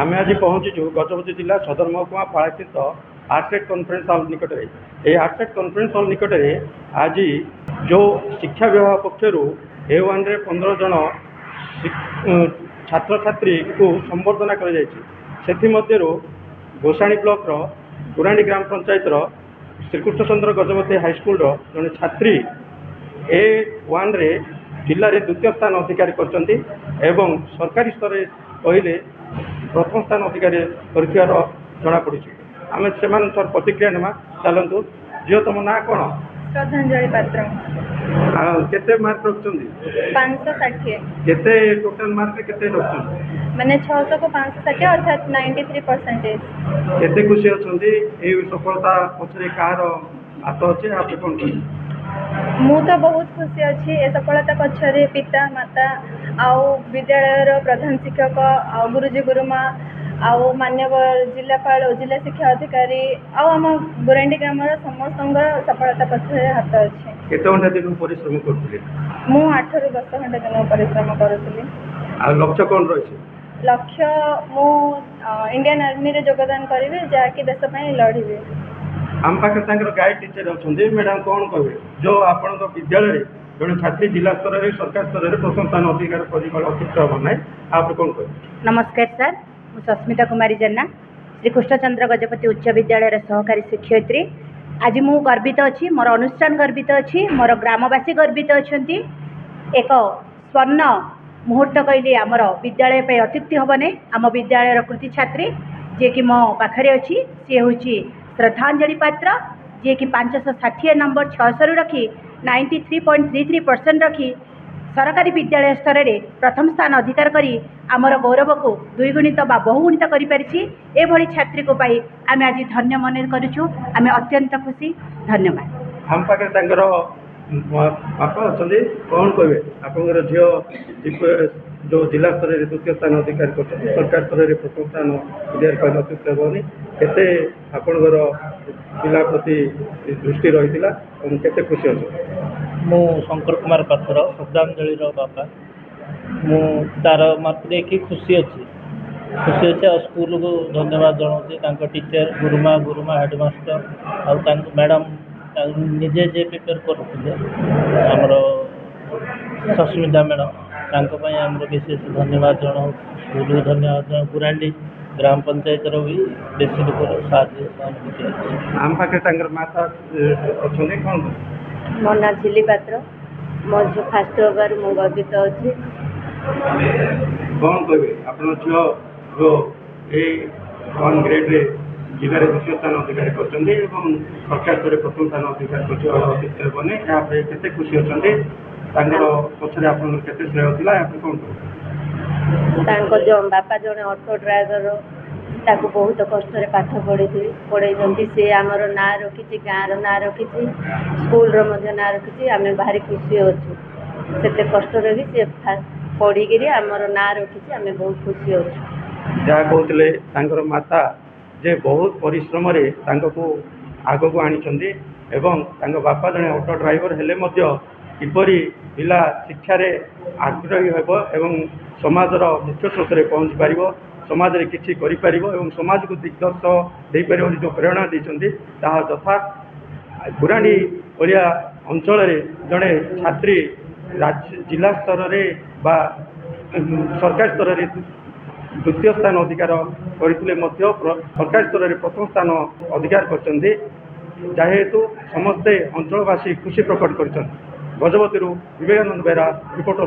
आम आज पहुँचीचु गजपति जिला सदर महकुमा पाड़ास्थित आरसेट कॉन्फ्रेंस हॉल निकट में। ये आरसेट कॉन्फ्रेंस हॉल निकट में आज जो शिक्षा विभाग पक्षर A1 रे 15 जन छात्र छात्री को संबर्धना कर गोसाणी ब्लॉक गुराणी ग्राम पंचायत श्रीकृष्णचंद्र गजपति हाईस्कल जड़े छात्री A1 रे जिले में द्वितीय स्थान अधिकारी करछंती एवं सरकारी स्तर कहले प्रथम स्थान अधिकारी कर जना पड़ी। आम से प्रतिक्रिया नेमा चलतु। झील तुम ना कौन? श्रद्धांजलि पात्र। केते मार्क रखुं? 560। केते टोटल मार्क केते रखुं? मैंने 600 को 560 अर्थात 93%। केते खुशी अछंती ए सफलता पछरे कार हाथ अछि? आप कोन कहि? मु तो बहुत खुशी अच्छी ए सफलता पछरे पिता माता आउ विद्यालय प्रधान शिक्षक आउ गुरुजी गुरुमा आउ मान्यवर जिलापाल और जिला शिक्षा अधिकारी आम गुरांडी ग्राम समस्त सफलता पछरे हाथ अच्छे। केते घंटा दिन परिश्रम करथिले? मु 8 ରୁ 10 घंटा दिन परिश्रम करुଥିଲି। आ लक्ष्य कोन रहिছে? लक्ष्य मु इंडियन आर्मी रे योगदान करिवे जाकि देश पय लढिबे। आम पाखे गाइड टीचर अच्छे मैडम कौन कहे जो आपण विद्यालय जड़े छात्री जिला स्तर में सरकार स्तर में प्रथम स्थान अधिकार हम ना आप कौन कहे? नमस्कार सर, मु सस्मिता कुमारी जेना श्रीकृष्णचंद्र गजपति उच्च विद्यालय सहकारी शिक्षयित्री। आज मु गर्वित अच्छी, मोर अनुष्ठान गर्वित अच्छी, मोर ग्रामवासी गर्वित अच्छा। एक स्वर्ण मुहूर्त कहली आमर विद्यालय पे अत्युक्ति हेबने। आम विद्यालय कृति छात्री जे कि मो पाखरे अच्छी सी हूँ श्रद्धांजलि पात्र जे कि 560 नंबर 600 रखी 93.33% रखी सरकारी विद्यालय स्तर में प्रथम स्थान अधिकार करी आमर गौरव को द्विगुणित बा बहुगुणित करी छात्री को पाई आम आज धन्य मन करुचु। आम अत्यंत खुशी। धन्यवाद। हम पाखे बापा अच्छे कौन कहे आप झील जो जिला स्तर में द्वितीय स्थान अधिकार कर सरकार स्तर में प्रथम स्थान अधिकार कहले अत्युक्त हेनी केते आपणकर पिला प्रति दृष्टि रही केते खुशी अच्छे? मु शंकर कुमार पात्र श्रद्धांजलि बापा मु तार मार्क देखी खुशी अच्छी और स्कूल को धन्यवाद जनाऊँ टीचर गुरुमा गुरुमा हेडमास्टर और मैडम निजे जे प्रिपेयर करुले आमर सस्मिता मैडम आमर विशेष धन्यवाद जनाऊँ। स्कूल को धन्यवाद जनाऊँ। गुरांडी ग्राम पंचायत भी बेसी लोक साहय आम पाखे माता अच्छे कौन? मो ना झिली पात्र मो झील फास्ट होबार मु गर्वित अच्छी। कौन कहे आप झील जो वन ग्रेड जिले में द्वितीय स्थान अधिकार कर सरकार स्तर प्रथम स्थान अधिकार करते खुशी अच्छा पचर आप श्रेय था कौन कहे? जो बापा जड़े ऑटो ड्राइवर ताको बहुत कष्ट पाठ पढ़े सी आमर ना रखी गाँव ना रखी स्कूल ना रखी आम भारी खुशी अच्छु से कष्ट भी सी पढ़ी आमर ना रखी आम बहुत खुशी अच्छु। जहाँ कहते माता जे बहुत परिश्रम को आग को आनी बापा जड़े ऑटो ड्राइवर हेले किपरि पिला शिक्षा रे आग्रही हेब एवं समाजर मुख्य स्रोत में पहुँची पार समाज रे किछि करि परिबो एवं समाज को दिग्दर्श दे परिबो जो प्रेरणा देछन्ती ताहा तथा गुराणी ओलिया अंचल रे जड़े छात्री जिला स्तर रे बा सरकार स्तर रे द्वितीय स्थान अधिकार करते सरकार स्तर में प्रथम स्थान अधिकार करते जेहेतु समस्ते अंचलवासी खुशी प्रकट कर। गजपति विवेकानंद बेहरा रिपोर्टर।